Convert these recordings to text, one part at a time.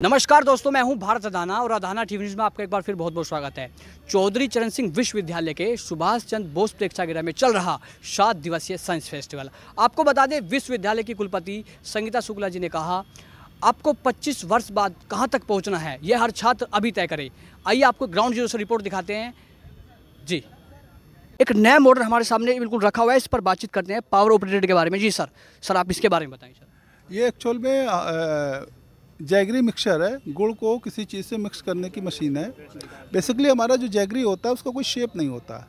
नमस्कार दोस्तों, मैं हूं भारत अदाना और अदाना टीवी न्यूज़ में आपका एक बार फिर बहुत बहुत स्वागत है। चौधरी चरण सिंह विश्वविद्यालय के सुभाष चंद्र बोस प्रेक्षागृह में चल रहा 7 दिवसीय साइंस फेस्टिवल। आपको बता दें, विश्वविद्यालय की कुलपति संगीता शुक्ला जी ने कहा, आपको 25 वर्ष बाद कहां तक पहुंचना है यह हर छात्र अभी तय करे। आइए आपको ग्राउंड जीरो से रिपोर्ट दिखाते हैं। जी, एक नया मॉडल हमारे सामने बिल्कुल रखा हुआ है, इस पर बातचीत करते हैं पावर ऑपरेटेड के बारे में। जी सर आप इसके बारे में बताएं सर। ये एक्चुअल में जैगरी मिक्सचर है। गुड़ को किसी चीज़ से मिक्स करने की मशीन है। बेसिकली हमारा जो जैगरी होता है उसका कोई शेप नहीं होता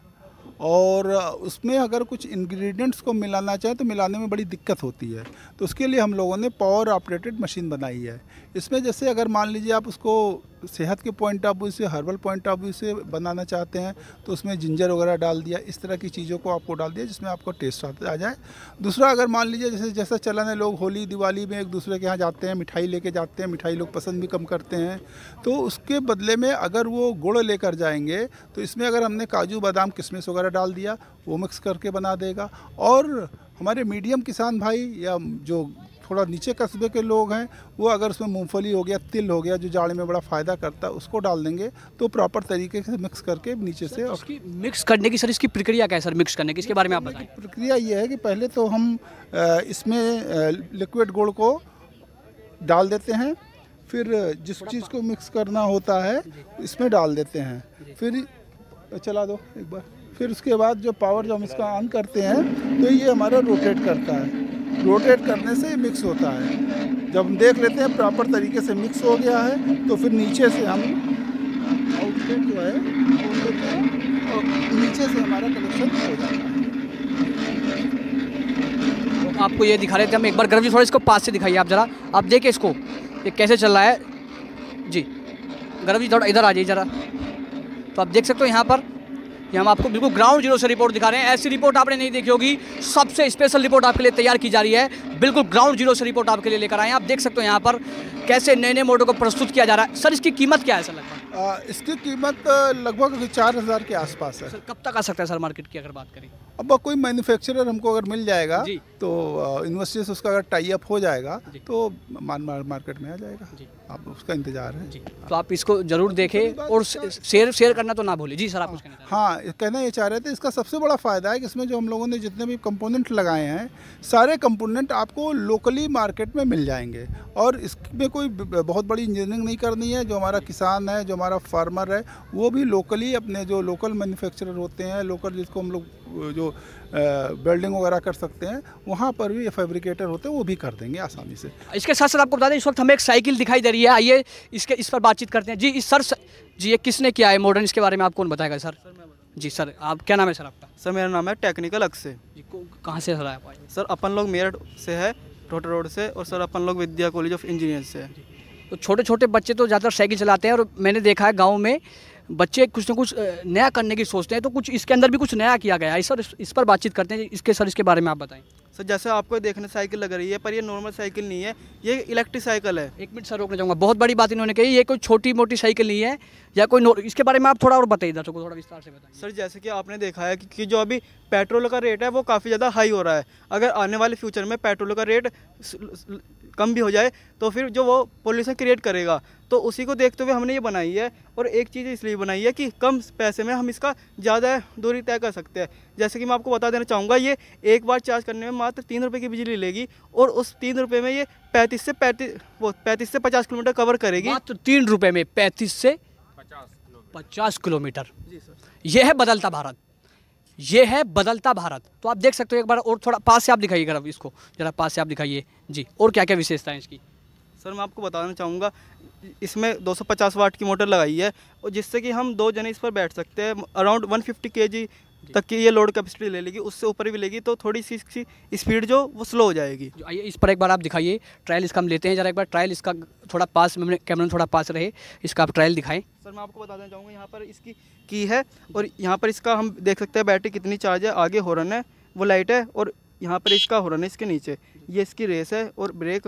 और उसमें अगर कुछ इंग्रेडिएंट्स को मिलाना चाहे तो मिलाने में बड़ी दिक्कत होती है। तो उसके लिए हम लोगों ने पावर ऑपरेटेड मशीन बनाई है। इसमें जैसे अगर मान लीजिए आप उसको सेहत के पॉइंट ऑफ व्यू से, हर्बल पॉइंट ऑफ व्यू से बनाना चाहते हैं तो उसमें जिंजर वगैरह डाल दिया, इस तरह की चीज़ों को आपको डाल दिया जिसमें आपको टेस्ट आ जाए। दूसरा, अगर मान लीजिए जैसा चलन है, लोग होली दिवाली में एक दूसरे के यहाँ जाते हैं, मिठाई लेके जाते हैं, मिठाई लोग पसंद भी कम करते हैं, तो उसके बदले में अगर वो गुड़ लेकर जाएंगे तो इसमें अगर हमने काजू बादाम किशमिश वगैरह डाल दिया, वो मिक्स करके बना देगा। और हमारे मीडियम किसान भाई या जो थोड़ा नीचे कस्बे के लोग हैं, वो अगर उसमें मूंगफली हो गया, तिल हो गया, जो जाड़े में बड़ा फ़ायदा करता है, उसको डाल देंगे तो प्रॉपर तरीके से मिक्स करके नीचे से। और इसकी मिक्स करने की सर, इसकी प्रक्रिया क्या है सर? मिक्स करने की इसके बारे में आप बताएं। प्रक्रिया ये है कि पहले तो हम इसमें लिक्विड गुड़ को डाल देते हैं, फिर जिस चीज़ को मिक्स करना होता है इसमें डाल देते हैं, फिर चला दो एक बार। फिर उसके बाद जो पावर जो हम इसका ऑन करते हैं तो ये हमारा रोटेट करता है। रोटेट करने से मिक्स होता है। जब हम देख लेते हैं प्रॉपर तरीके से मिक्स हो गया है तो फिर नीचे से हम आउटलेट जो है खोल देते हैं और नीचे से हमारा कनेक्शन हो जाता है। तो आपको ये दिखा रहे थे हम, एक बार गर्म जी थोड़ा इसको पास से दिखाइए आप ज़रा। आप देखिए इसको, ये कैसे चल रहा है। जी गर्म जी थोड़ा इधर आ जाइए ज़रा। तो आप देख सकते हो यहाँ पर, ये हम आपको बिल्कुल ग्राउंड जीरो से रिपोर्ट दिखा रहे हैं। ऐसी रिपोर्ट आपने नहीं देखी होगी, सबसे स्पेशल रिपोर्ट आपके लिए तैयार की जा रही है। बिल्कुल ग्राउंड जीरो से रिपोर्ट आपके लिए लेकर आए हैं। आप देख सकते हो यहाँ पर कैसे नए नए मॉडल को प्रस्तुत किया जा रहा है। सर इसकी कीमत क्या है सर लगभग? इसकी कीमत लगभग 4,000 के आसपास है। सर कब तक आ सकता है सर मार्केट की अगर बात करें? अब कोई मैन्युफैक्चरर हमको अगर मिल जाएगा जी। तो यूनिवर्सिटी से उसका अगर टाई अप हो जाएगा तो मार्केट में आ जाएगा। आप उसका इंतजार है। जी, तो आप इसको जरूर देखें और शेयर करना तो ना भूलें। जी सर आप कुछ कहना चाह रहे हैं? हाँ, कहना ये चाह रहे थे, इसका सबसे बड़ा फ़ायदा है कि इसमें जो हम लोगों ने जितने भी कंपोनेंट लगाए हैं, सारे कंपोनेंट आपको लोकली मार्केट में मिल जाएंगे और इसमें कोई बहुत बड़ी इंजीनियरिंग नहीं करनी है। जो हमारा किसान है, जो हमारा फार्मर है, वो भी लोकली अपने जो लोकल मैन्युफैक्चरर होते हैं, लोकल जिसको हम लोग जो बिल्डिंग वगैरह कर सकते हैं, वहाँ पर भी फैब्रिकेटर होते हैं, वो भी कर देंगे आसानी से। इसके साथ साथ आपको बता दें, इस वक्त हमें एक साइकिल दिखाई दे रही है। आइए इस पर बातचीत करते हैं। जी जी, ये किसने किया है मॉडर्न, इसके बारे में आप कौन बताएगा सर? जी सर, आप क्या नाम है सर आपका? सर मेरा नाम है टेक्निकल अक्षय। जी, कहाँ से सर आप आए? सर अपन लोग मेरठ से है, रोटर रोड से, और सर अपन लोग विद्या कॉलेज ऑफ इंजीनियर से है। तो छोटे छोटे बच्चे तो ज़्यादातर साइकिल चलाते हैं और मैंने देखा है गाँव में बच्चे कुछ ना कुछ नया करने की सोचते हैं, तो कुछ इसके अंदर भी कुछ नया किया गया है सर। इस पर बातचीत करते हैं। इसके बारे में आप बताएं। सर जैसे आपको देखने साइकिल लग रही है, पर ये नॉर्मल साइकिल नहीं है, ये इलेक्ट्रिक साइकिल है। एक मिनट सर, रोकना चाहूँगा। बहुत बड़ी बात इन्होंने कही, ये कोई छोटी मोटी साइकिल नहीं है या कोई इसके बारे में आप थोड़ा और बताइए दर्शकों को, थोड़ा विस्तार से बताइए। सर जैसे कि आपने देखा है कि जो अभी पेट्रोल का रेट है वो काफ़ी ज़्यादा हाई हो रहा है। अगर आने वाले फ्यूचर में पेट्रोल का रेट कम भी हो जाए तो फिर जो वो पोल्यूशन क्रिएट करेगा, तो उसी को देखते हुए हमने ये बनाई है। और एक चीज़ इसलिए बनाई है कि कम पैसे में हम इसका ज़्यादा दूरी तय कर सकते हैं। जैसे कि मैं आपको बता देना चाहूँगा, ये एक बार चार्ज करने में मात्र 3 रुपये की बिजली लेगी और उस 3 रुपये में ये 35 से 50 किलोमीटर कवर करेगी। मात्र 3 रुपये में 35 से 50 किलोमीटर। जी सर, ये है बदलता भारत, ये है बदलता भारत। तो आप देख सकते हो, एक बार और थोड़ा पास से आप दिखाइएगा अब इसको, जरा पास से आप दिखाइए। जी, और क्या क्या विशेषता है इसकी? सर मैं आपको बताना चाहूँगा, इसमें 250 वाट की मोटर लगाई है और जिससे कि हम 2 जने इस पर बैठ सकते हैं। अराउंड 150 kg तक की ये लोड कैपेसिटी ले लेगी, उससे ऊपर भी लेगी तो थोड़ी सी स्पीड जो वो स्लो हो जाएगी। आइए इस पर एक बार आप दिखाइए। ट्रायल इसका हम लेते हैं जरा, एक बार ट्रायल इसका थोड़ा पास में, कैमरा में थोड़ा पास रहे, इसका आप ट्रायल दिखाएं। सर मैं आपको बताना चाहूँगा, यहाँ पर इसकी की है और यहाँ पर इसका हम देख सकते हैं बैटरी कितनी चार्ज है। आगे हॉर्न है, वो लाइट है, और यहाँ पर इसका हॉर्न है इसके नीचे। ये इसकी रेस है और ब्रेक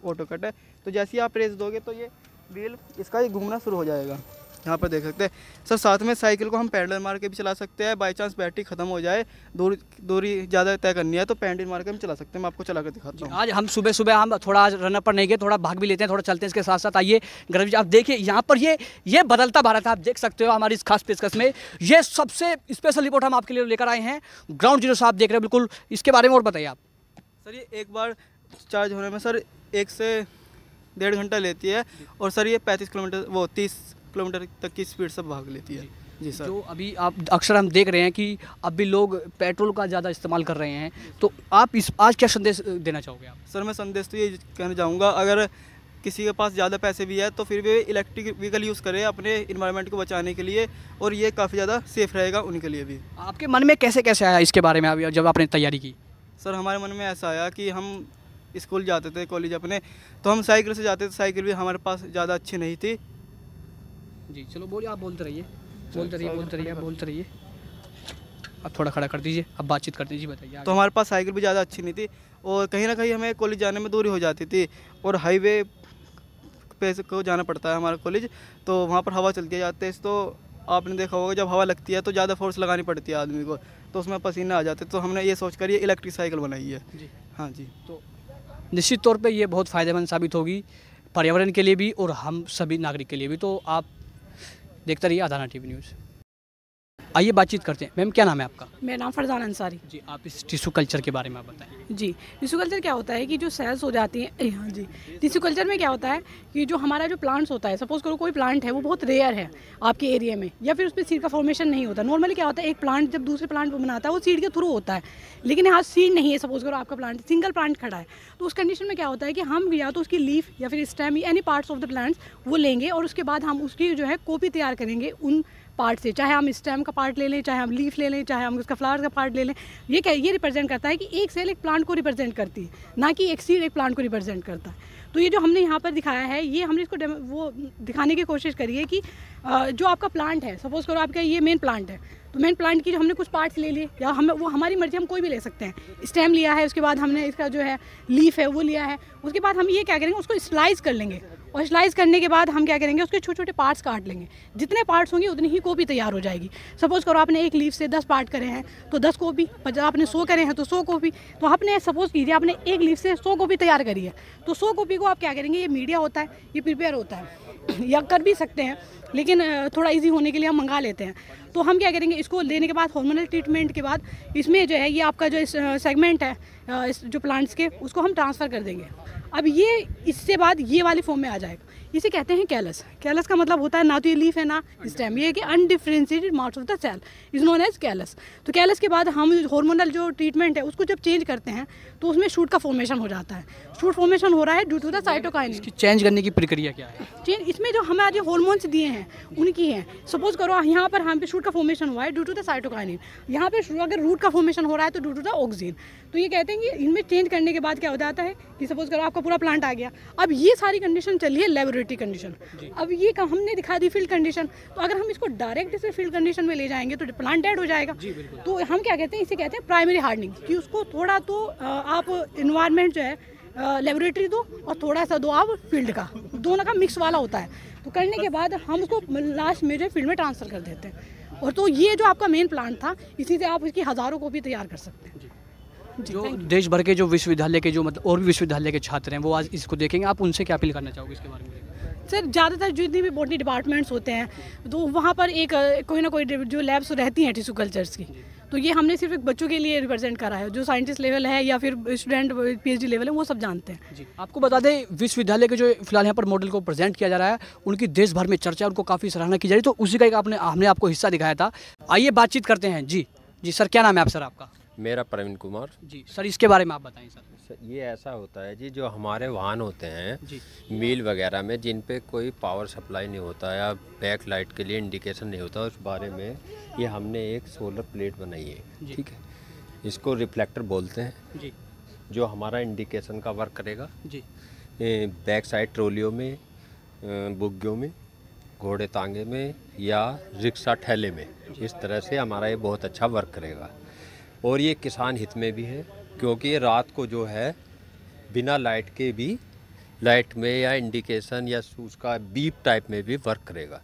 ऑटो कट है। तो जैसे ही आप रेस दोगे तो ये व्हील इसका ये घूमना शुरू हो जाएगा। यहाँ पर देख सकते हैं सर। साथ में साइकिल को हम पैडल मार के भी चला सकते हैं, बाई चांस बैटरी ख़त्म हो जाए, दूरी ज़्यादा तय करनी है तो पैडल मार के हम चला सकते हैं। मैं आपको चला कर दिखाता हूँ। आज हम सुबह सुबह हम थोड़ा आज रनअप पर नहीं गए, थोड़ा भाग भी लेते हैं, थोड़ा चलते हैं। इसके साथ साथ आइए गर्व जी, आप देखिए यहाँ पर ये बदलता भारत है। आप देख सकते हो हमारी इस खास पेशकश में ये सबसे स्पेशल रिपोर्ट हम आपके लिए लेकर आए हैं। ग्राउंड जीरो से आप देख रहे हैं बिल्कुल। इसके बारे में और बताइए आप। सर ये एक बार चार्ज होने में सर 1 से 1.5 घंटा लेती है, और सर ये 35 किलोमीटर 30 किलोमीटर तक की स्पीड से भाग लेती है। जी सर। जो अभी आप अक्सर हम देख रहे हैं कि अभी लोग पेट्रोल का ज़्यादा इस्तेमाल कर रहे हैं, तो आप आज क्या संदेश देना चाहोगे आप? सर मैं संदेश तो ये कहना चाहूँगा, अगर किसी के पास ज़्यादा पैसे भी है तो फिर भी इलेक्ट्रिक व्हीकल यूज़ करे अपने इन्वायरमेंट को बचाने के लिए, और ये काफ़ी ज़्यादा सेफ़ रहेगा उनके लिए भी। आपके मन में कैसे कैसे आया इसके बारे में अभी जब आपने तैयारी की? सर हमारे मन में ऐसा आया कि हम स्कूल जाते थे, कॉलेज अपने, तो हम साइकिल से जाते थे। साइकिल भी हमारे पास ज़्यादा अच्छी नहीं थी। जी चलो बोलिए, आप बोलते रहिए, बोलते रहिए। अब थोड़ा खड़ा कर दीजिए, अब बातचीत कर दीजिए, बताइए। तो हमारे पास साइकिल भी ज़्यादा अच्छी नहीं थी, और कहीं ना कहीं हमें कॉलेज जाने में दूरी हो जाती थी, और हाईवे पे को जाना पड़ता है हमारा कॉलेज, तो वहाँ पर हवा चलती है जाते हैं। तो आपने देखा होगा जब हवा लगती है तो ज़्यादा फोर्स लगानी पड़ती है आदमी को, तो उसमें पसीने आ जाते। तो हमने ये सोच कर ये इलेक्ट्रिक साइकिल बनाई है। जी हाँ जी। तो निश्चित तौर पे ये बहुत फ़ायदेमंद साबित होगी पर्यावरण के लिए भी और हम सभी नागरिक के लिए भी। तो आप देखते रहिए आधाना टीवी न्यूज़। आइए बातचीत करते हैं। मैम क्या नाम है आपका? मेरा नाम फरजान अंसारी। जी आप इस टिश्यू कल्चर के बारे में आप बताएं। जी टिश्यू कल्चर क्या होता है कि जो सेल्स हो जाती हैं, हाँ जी, टिश्यू कल्चर में क्या होता है कि जो हमारा जो प्लांट्स होता है, सपोज करो कोई प्लांट है वो बहुत रेयर है आपके एरिया में, या फिर उस पर सीड का फॉर्मेशन नहीं होता। नॉर्मली क्या होता है, एक प्लांट जब दूसरे प्लांट को बनाता है वो सीड के थ्रू होता है, लेकिन यहाँ सीड नहीं है। सपोज करो आपका प्लांट सिंगल प्लांट खड़ा है, तो उस कंडीशन में क्या होता है कि हम या तो उसकी लीफ या फिर स्टेम या any parts of the plants वो लेंगे, और उसके बाद हम उसकी जो है कॉपी तैयार करेंगे उन पार्ट से। चाहे हम स्टेम का पार्ट ले लें, चाहे हम लीफ ले लें, चाहे हम उसका फ्लावर का पार्ट ले लें। ये रिप्रेजेंट करता है कि एक सेल एक प्लांट को रिप्रेजेंट करती है, ना कि एक सीड एक प्लांट को रिप्रेजेंट करता है। तो ये जो हमने यहाँ पर दिखाया है, ये हमने इसको वो दिखाने की कोशिश करी है कि जो आपका प्लांट है, सपोज करो आपका ये मेन प्लांट है, तो मेन प्लांट की जो हमने कुछ पार्ट्स ले लिए, या हम वो हमारी मर्जी, हम कोई भी ले सकते हैं। स्टेम लिया है, उसके बाद हमने इसका जो है लीफ है वो लिया है, उसके बाद हम ये क्या करेंगे, उसको स्लाइस कर लेंगे, और स्लाइस करने के बाद हम क्या करेंगे, उसके छोटे छोटे पार्ट्स काट लेंगे। जितने पार्ट्स होंगे उतनी ही कॉपी तैयार हो जाएगी। सपोज करो आपने एक लीफ से 10 पार्ट करे हैं तो 10 कॉपी, आपने 100 करे हैं तो 100 कॉपी। तो आपने सपोज कीजिए आपने एक लीफ से 100 कॉपी तैयार करी है, तो 100 कॉपी को आप क्या करेंगे, ये मीडिया होता है, ये प्रिपेयर होता है, या कर भी सकते हैं, लेकिन थोड़ा इजी होने के लिए हम मंगा लेते हैं। तो हम क्या करेंगे, इसको लेने के बाद हार्मोनल ट्रीटमेंट के बाद इसमें जो है ये आपका जो सेगमेंट है जो प्लांट्स के, उसको हम ट्रांसफ़र कर देंगे। अब ये इससे बाद ये वाली फॉर्म में आ जाएगा। इसे कहते हैं कैलस। कैलस का मतलब होता है ना तो ये लीफ है ना स्टेम, ये है कि undifferentiated marks of the cell is known as callus. तो कैलस के बाद हम हार्मोनल जो ट्रीटमेंट है उसको जब चेंज करते हैं तो उसमें शूट का फॉर्मेशन हो जाता है। शूट फॉर्मेशन हो रहा है due to the cytokinin. Change करने की प्रक्रिया क्या है? चेंज इसमें जो हमारे हॉर्मोन्स दिए हैं उनकी है। सपोज करो यहाँ पर हम पे शूट का फॉर्मेशन हुआ है ड्यू टू द साइटोकाइनिन, यहाँ पे अगर रूट का फॉर्मेशन हो रहा है तो ड्यू टू द ऑक्सीन। तो ये कहते हैं कि इनमें चेंज करने के बाद क्या हो जाता है कि सपोज करो आपका पूरा प्लांट आ गया। अब ये सारी कंडीशन चली है लेबोरेटरी कंडीशन। अब ये हमने दिखा दी फील्ड कंडीशन, तो अगर हम इसको डायरेक्ट इसे फील्ड कंडीशन में ले जाएंगे तो प्लांट डेड हो जाएगा। तो हम क्या कहते हैं, इसे कहते हैं प्राइमरी हार्डनिंग, कि उसको थोड़ा तो आप इन्वायरमेंट जो है लेबोरेटरी दो और थोड़ा सा दो आप फील्ड का, दोनों का मिक्स वाला होता है। तो करने के बाद हम उसको लास्ट में जो फील्ड में ट्रांसफ़र कर देते हैं। और तो ये जो आपका मेन प्लांट था, इसी से आप इसकी हज़ारों कॉपी तैयार कर सकते हैं। जो देश भर के जो विश्वविद्यालय के जो मतलब और भी विश्वविद्यालय के छात्र हैं वो आज इसको देखेंगे, आप उनसे क्या अपील करना चाहोगे इसके बारे में? सर ज़्यादातर जितनी भी बॉटनी डिपार्टमेंट्स होते हैं तो वहाँ पर एक कोई ना कोई जो लैब्स रहती हैं टिश्यू कल्चर्स की, तो ये हमने सिर्फ एक बच्चों के लिए रिप्रेजेंट करा है। जो साइंटिस्ट लेवल है या फिर स्टूडेंट PhD लेवल है वो सब जानते हैं। जी आपको बता दें विश्वविद्यालय के जो फिलहाल यहाँ पर मॉडल को प्रेजेंट किया जा रहा है, उनकी देश भर में चर्चा, उनको काफ़ी सराहना की जा रही है, तो उसी का एक हमने आपको हिस्सा दिखाया था। आइए बातचीत करते हैं। जी सर क्या नाम है आप सर आपका? मेरा प्रवीण कुमार। जी सर इसके बारे में आप बताएं सर। ये ऐसा होता है जी, जो हमारे वाहन होते हैं जी मिल वगैरह में, जिन पे कोई पावर सप्लाई नहीं होता या बैक लाइट के लिए इंडिकेशन नहीं होता, उस बारे में ये हमने एक सोलर प्लेट बनाई है। ठीक है, इसको रिफ्लेक्टर बोलते हैं जी, जो हमारा इंडिकेशन का वर्क करेगा जी। बैक साइड ट्रोलियों में, बुग्गियों में, घोड़े तांगे में या रिक्शा ठेले में, इस तरह से हमारा ये बहुत अच्छा वर्क करेगा। और ये किसान हित में भी है, क्योंकि ये रात को जो है बिना लाइट के भी लाइट में या इंडिकेशन या उसका बीप टाइप में भी वर्क करेगा।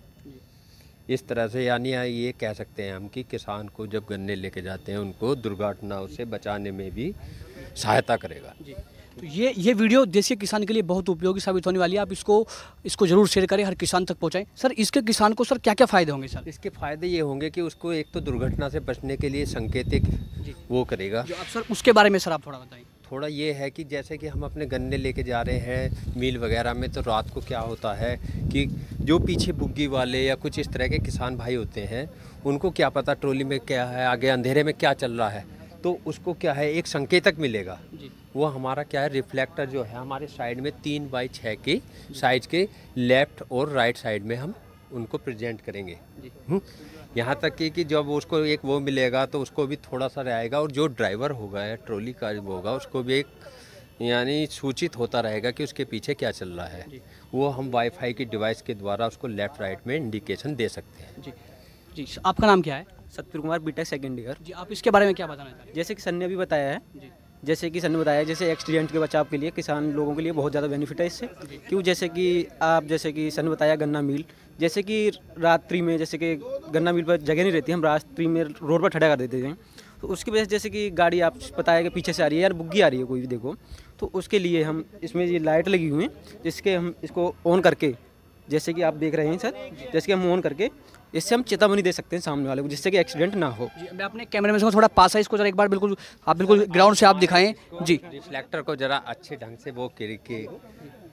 इस तरह से यानी ये कह सकते हैं हम कि किसान को जब गन्ने लेके जाते हैं उनको दुर्घटनाओं से बचाने में भी सहायता करेगा। तो ये वीडियो देश के किसान के लिए बहुत उपयोगी साबित होने वाली है। आप इसको जरूर शेयर करें, हर किसान तक पहुंचाएं। सर, इसके किसान को सर क्या क्या फ़ायदे होंगे सर? इसके फ़ायदे ये होंगे कि उसको एक तो दुर्घटना से बचने के लिए संकेतिक वो करेगा। जो आप सर उसके बारे में सर आप थोड़ा बताएं। थोड़ा ये है कि जैसे कि हम अपने गन्ने लेके जा रहे हैं मिल वगैरह में, तो रात को क्या होता है कि जो पीछे बुग्गी वाले या कुछ इस तरह के किसान भाई होते हैं, उनको क्या पता ट्रॉली में क्या है, आगे अंधेरे में क्या चल रहा है, तो उसको क्या है एक संकेतक मिलेगा। वो हमारा क्या है रिफ्लेक्टर जो है हमारे साइड में 3x6 की साइज के लेफ़्ट और राइट साइड में हम उनको प्रेजेंट करेंगे। यहाँ तक कि जब उसको एक वो मिलेगा तो उसको भी थोड़ा सा रहेगा, और जो ड्राइवर होगा या ट्रॉली का वो होगा उसको भी एक यानी सूचित होता रहेगा कि उसके पीछे क्या चल रहा है। वो हम वाईफाई की डिवाइस के द्वारा उसको लेफ़्ट राइट में इंडिकेशन दे सकते हैं। जी, आपका नाम क्या है? Satveer Kumar, BTech second year. जी, आप इसके बारे में क्या बताना चाहते हैं? जैसे कि सर ने अभी बताया है, जैसे कि सर ने बताया, जैसे एक्सीडेंट के बचाव के लिए किसान लोगों के लिए बहुत ज़्यादा बेनिफिट है इससे। क्यों? जैसे कि सर ने बताया गन्ना मिल, जैसे कि रात्रि में जैसे कि गन्ना मिल पर जगह नहीं रहती, हम रात्रि में रोड पर खड़ा कर देते हैं, तो उसकी वजह से जैसे कि गाड़ी आप पता है कि पीछे से आ रही है या बुग्गी आ रही है कोई भी देखो, तो उसके लिए हम इसमें ये लाइट लगी हुई हैं, जिसके हम इसको ऑन करके, जैसे कि आप देख रहे हैं सर, जैसे कि हम ऑन करके इससे हम चेतावनी दे सकते हैं सामने वाले को, जिससे कि एक्सीडेंट ना हो। मैं अपने कैमरे में से थोड़ा पास है, इसको जरा एक बार बिल्कुल ग्राउंड से आप दिखाएं। जी, रिफ्लेक्टर को जरा अच्छे ढंग से वो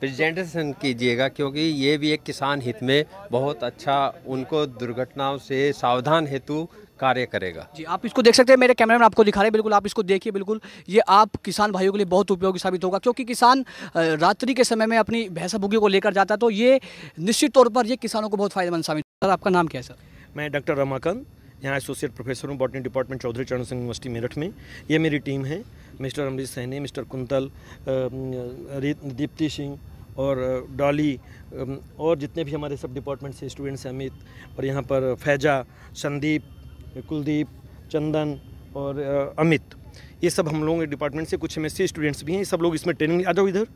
प्रेजेंटेशन कीजिएगा, क्योंकि ये भी एक किसान हित में बहुत अच्छा उनको दुर्घटनाओं से सावधान हेतु कार्य करेगा। जी, आप इसको देख सकते हैं, मेरे कैमरा में आपको दिखा रहे हैं, बिल्कुल आप इसको देखिए। बिल्कुल ये आप किसान भाइयों के लिए बहुत उपयोगी साबित होगा, क्योंकि किसान रात्रि के समय में अपनी भैंसा बुग्गी को लेकर जाता है, तो ये निश्चित तौर पर ये किसानों को बहुत फायदेमंद साबित। सर, आपका नाम क्या है? सर, मैं डॉक्टर रमाकांत, यहाँ एसोसिएट प्रोफेसर हूँ botany department Chaudhary Charan Singh university Meerut में। ये मेरी टीम है, मिस्टर अमरीत सैनी, मिस्टर कुंतल, दीप्ति सिंह और डॉली, और जितने भी हमारे सब डिपार्टमेंट से स्टूडेंट्स हैं, अमित, और यहाँ पर फैजा, संदीप, कुलदीप, चंदन और अमित, ये सब हम लोगों के डिपार्टमेंट से कुछ MSc स्टूडेंट्स भी हैं। ये सब लोग इसमें ट्रेनिंग, आ जाओ इधर,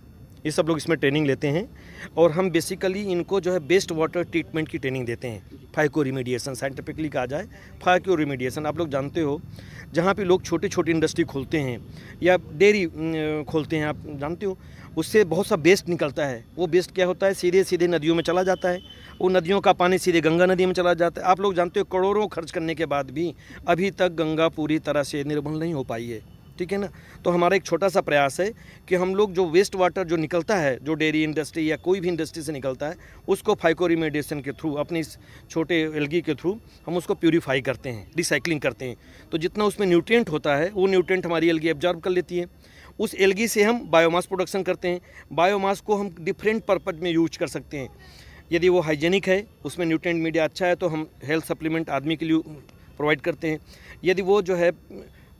ये सब लोग इसमें ट्रेनिंग लेते हैं, और हम बेसिकली इनको जो है बेस्ट वाटर ट्रीटमेंट की ट्रेनिंग देते हैं। फाइको रिमीडिएशन, साइंटिफिकली कहा जाए फाइको रिमीडिएशन। आप लोग जानते हो जहाँ पे लोग छोटी छोटी इंडस्ट्री खोलते हैं या डेयरी खोलते हैं, आप जानते हो उससे बहुत सा वेस्ट निकलता है। वो वेस्ट क्या होता है, सीधे सीधे नदियों में चला जाता है, वो नदियों का पानी सीधे गंगा नदी में चला जाता है। आप लोग जानते हो करोड़ों खर्च करने के बाद भी अभी तक गंगा पूरी तरह से निर्मल नहीं हो पाई है, ठीक है ना। तो हमारा एक छोटा सा प्रयास है कि हम लोग जो वेस्ट वाटर जो निकलता है, जो डेयरी इंडस्ट्री या कोई भी इंडस्ट्री से निकलता है, उसको फाइको रिमेडिएशन के थ्रू, अपने इस छोटे एल्गी के थ्रू हम उसको प्यूरीफाई करते हैं, रिसाइकलिंग करते हैं। तो जितना उसमें न्यूट्रिएंट होता है वो न्यूट्रिएंट हमारी एल्गी एब्जॉर्ब कर लेती है। उस एल्गी से हम बायोमास प्रोडक्शन करते हैं। बायोमास को हम डिफरेंट पर्पज में यूज कर सकते हैं। यदि वो हाइजेनिक है, उसमें न्यूट्रिएंट मीडिया अच्छा है, तो हम हेल्थ सप्लीमेंट आदमी के लिए प्रोवाइड करते हैं। यदि वो जो है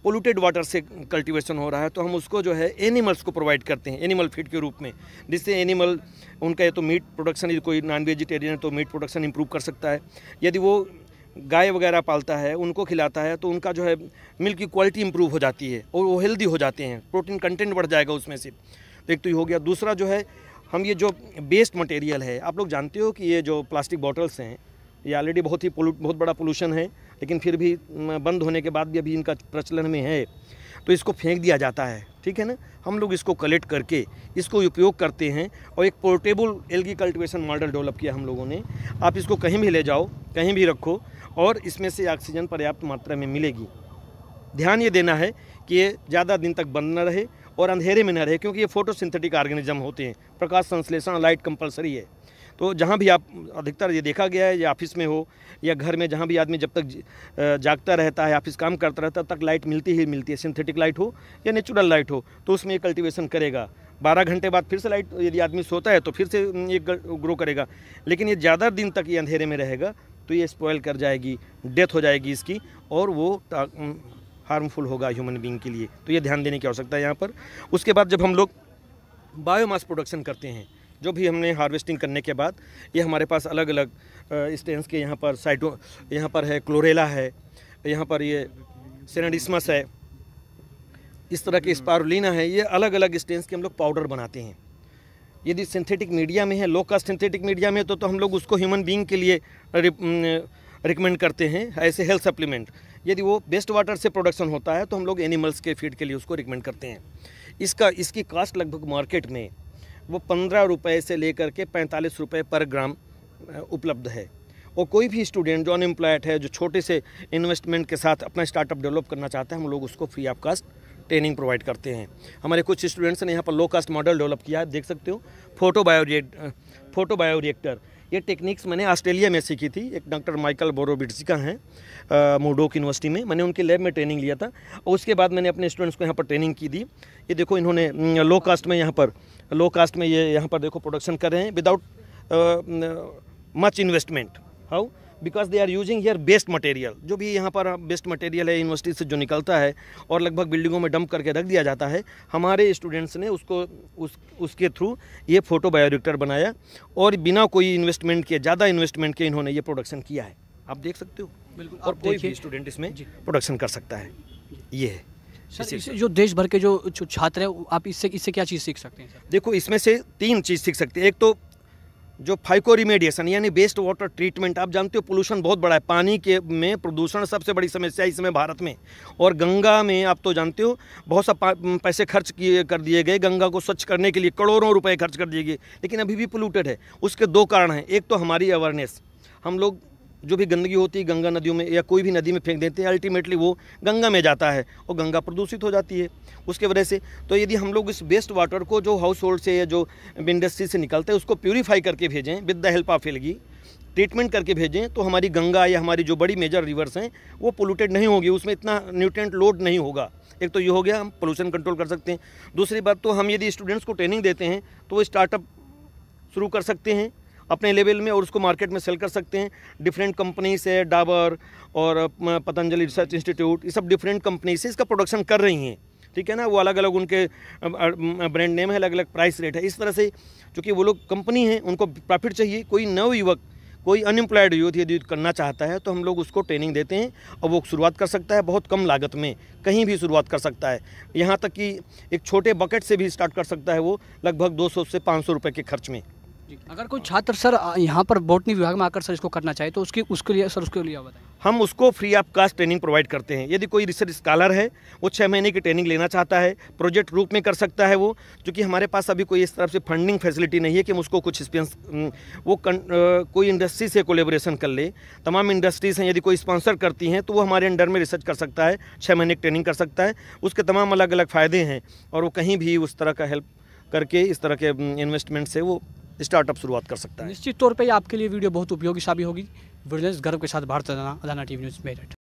पोल्यूटेड वाटर से कल्टीवेशन हो रहा है, तो हम उसको जो है एनिमल्स को प्रोवाइड करते हैं एनिमल फीड के रूप में, जिससे एनिमल उनका ये तो मीट प्रोडक्शन, यदि कोई नॉन वेजिटेरियन है तो मीट प्रोडक्शन इंप्रूव कर सकता है। यदि वो गाय वगैरह पालता है, उनको खिलाता है, तो उनका जो है मिल्क की क्वालिटी इंप्रूव हो जाती है और वो हेल्दी हो जाते हैं, प्रोटीन कंटेंट बढ़ जाएगा उसमें से। तो एक तो ये हो गया। दूसरा जो है, हम ये जो वेस्ट मटेरियल है, आप लोग जानते हो कि ये जो प्लास्टिक बॉटल्स हैं, ये ऑलरेडी बहुत बड़ा पोल्यूशन है, लेकिन फिर भी बंद होने के बाद भी अभी इनका प्रचलन में है, तो इसको फेंक दिया जाता है, ठीक है ना। हम लोग इसको कलेक्ट करके इसको उपयोग करते हैं, और एक portable algae cultivation model develop किया हम लोगों ने। आप इसको कहीं भी ले जाओ, कहीं भी रखो, और इसमें से ऑक्सीजन पर्याप्त मात्रा में मिलेगी। ध्यान ये देना है कि ये ज़्यादा दिन तक बंद न रहे और अंधेरे में न रहे, क्योंकि ये फोटोसिंथेटिक ऑर्गेनिज्म होते हैं, प्रकाश संश्लेषण, लाइट कंपलसरी है। तो जहाँ भी आप, अधिकतर ये देखा गया है, या ऑफिस में हो या घर में, जहाँ भी आदमी जब तक जागता रहता है, ऑफिस काम करता रहता है, तब तक लाइट मिलती ही मिलती है, सिंथेटिक लाइट हो या नेचुरल लाइट हो, तो उसमें ये कल्टीवेशन करेगा। 12 घंटे बाद फिर से लाइट, यदि आदमी सोता है तो फिर से ये ग्रो करेगा। लेकिन ये ज़्यादा दिन तक ये अंधेरे में रहेगा तो ये स्पॉइल कर जाएगी, डेथ हो जाएगी इसकी, और वो हार्मफुल होगा ह्यूमन बीइंग के लिए। तो ये ध्यान देने की आवश्यकता है यहाँ पर। उसके बाद जब हम लोग बायोमास प्रोडक्शन करते हैं, जो भी हमने हार्वेस्टिंग करने के बाद, ये हमारे पास अलग अलग स्टेन्स के, यहाँ पर यहाँ पर है क्लोरेला है, यहाँ पर ये सेनेडिस्मस है, इस तरह के स्पारुलिना है, ये अलग अलग स्टेन्स के हम लोग पाउडर बनाते हैं। यदि सिंथेटिक मीडिया में है, लो कास्ट सिंथेटिक मीडिया में, तो हम लोग उसको ह्यूमन बीइंग के लिए रिकमेंड करते हैं ऐसे हेल्थ सप्लीमेंट। यदि वो वेस्ट वाटर से प्रोडक्शन होता है तो हम लोग एनिमल्स के फीड के लिए उसको रिकमेंड करते हैं। इसकी कास्ट लगभग मार्केट में वो 15 रुपये से लेकर के 45 रुपये पर ग्राम उपलब्ध है। और कोई भी स्टूडेंट जो अनएम्प्लॉयड है, जो छोटे से इन्वेस्टमेंट के साथ अपना स्टार्टअप डेवलप करना चाहता है, हम लोग उसको free of cost training provide करते हैं। हमारे कुछ स्टूडेंट्स ने यहाँ पर लो कास्ट मॉडल डेवलप किया है, देख सकते हो। फोटो बायोरिएक्टर, ये टेक्निक्स मैंने ऑस्ट्रेलिया में सीखी थी। एक डॉक्टर माइकल बोरोविट्ज़ का है मोडोक यूनिवर्सिटी में, मैंने उनके लैब में ट्रेनिंग लिया था और उसके बाद मैंने अपने स्टूडेंट्स को यहाँ पर ट्रेनिंग की दी। ये देखो इन्होंने लो कास्ट में ये यहाँ पर देखो प्रोडक्शन कर रहे हैं without much investment. How? Because they are using here best material. जो भी यहाँ पर बेस्ट मटेरियल है यूनिवर्सिटी से जो निकलता है और लगभग बिल्डिंगों में डंप करके रख दिया जाता है, हमारे स्टूडेंट्स ने उसके थ्रू ये फोटो बायोरिएक्टर बनाया और बिना कोई इन्वेस्टमेंट के, ज़्यादा इन्वेस्टमेंट के इन्होंने ये प्रोडक्शन किया है। आप देख सकते हो। बिल्कुल। और कोई भी स्टूडेंट इसमें प्रोडक्शन कर सकता है। ये है सर, इससे जो देश भर के जो छात्र हैं, आप इससे क्या चीज़ सीख सकते हैं सर? देखो, इसमें से 3 चीज़ सीख सकते हैं। एक तो जो फाइको रिमेडिएशन यानी वेस्ट वाटर ट्रीटमेंट। आप जानते हो पोल्यूशन बहुत बड़ा है, पानी के में प्रदूषण सबसे बड़ी समस्या है इस समय भारत में। और गंगा में आप तो जानते हो बहुत सा पैसे खर्च कर दिए गए, गंगा को स्वच्छ करने के लिए करोड़ों रुपए खर्च कर दिए गए, लेकिन अभी भी पोल्यूटेड है। उसके 2 कारण हैं। एक तो हमारी अवेयरनेस, हम लोग जो भी गंदगी होती है गंगा नदियों में या कोई भी नदी में फेंक देते हैं, अल्टीमेटली वो गंगा में जाता है और गंगा प्रदूषित हो जाती है उसके वजह से। तो यदि हम लोग इस वेस्ट वाटर को जो हाउस होल्ड से या जो इंडस्ट्री से निकलता है उसको प्यूरीफाई करके भेजें, with the help of algae treatment करके भेजें, तो हमारी गंगा या हमारी जो बड़ी मेजर रिवर्स हैं वो पोल्यूटेड नहीं होगी, उसमें इतना न्यूट्रिएंट लोड नहीं होगा। एक तो ये हो गया, हम पोल्यूशन कंट्रोल कर सकते हैं। दूसरी बात, तो हम यदि स्टूडेंट्स को ट्रेनिंग देते हैं तो वो स्टार्टअप शुरू कर सकते हैं अपने लेवल में और उसको मार्केट में सेल कर सकते हैं। डिफरेंट कंपनी से, डाबर और पतंजलि रिसर्च इंस्टीट्यूट, ये सब डिफरेंट कंपनी से इसका प्रोडक्शन कर रही हैं। ठीक है ना, वो अलग अलग उनके ब्रांड नेम है, अलग अलग प्राइस रेट है। इस तरह से चूँकि वो लोग कंपनी हैं, उनको प्रॉफिट चाहिए। कोई नवयुवक, कोई अनएम्प्लॉयड यूथ यदि करना चाहता है तो हम लोग उसको ट्रेनिंग देते हैं और वो शुरुआत कर सकता है बहुत कम लागत में, कहीं भी शुरुआत कर सकता है। यहाँ तक कि एक छोटे बकेट से भी स्टार्ट कर सकता है वो, लगभग 200 से 500 रुपये के खर्च में। अगर कोई छात्र सर यहाँ पर बॉटनी विभाग में आकर सर इसको करना चाहे तो उसके लिए बताएं। हम उसको free of cost training provide करते हैं। यदि कोई रिसर्च स्कॉलर है, वो 6 महीने की ट्रेनिंग लेना चाहता है, प्रोजेक्ट रूप में कर सकता है वो, क्योंकि हमारे पास अभी कोई इस तरफ से फंडिंग फैसिलिटी नहीं है कि हम उसको कुछ एक्सपीरियंस कोई इंडस्ट्री से कोलेबोरेशन कर ले। तमाम इंडस्ट्रीज हैं, यदि कोई स्पॉन्सर करती हैं तो वो हमारे अंडर में रिसर्च कर सकता है, 6 महीने की ट्रेनिंग कर सकता है। उसके तमाम अलग अलग फ़ायदे हैं और वो कहीं भी उस तरह का हेल्प करके इस तरह के इन्वेस्टमेंट से वो स्टार्टअप शुरुआत कर सकता है। निश्चित तौर पे आपके लिए वीडियो बहुत उपयोगी साबित होगी। विजिलेंस गर्व के साथ Bharat Adana TV news Meerut.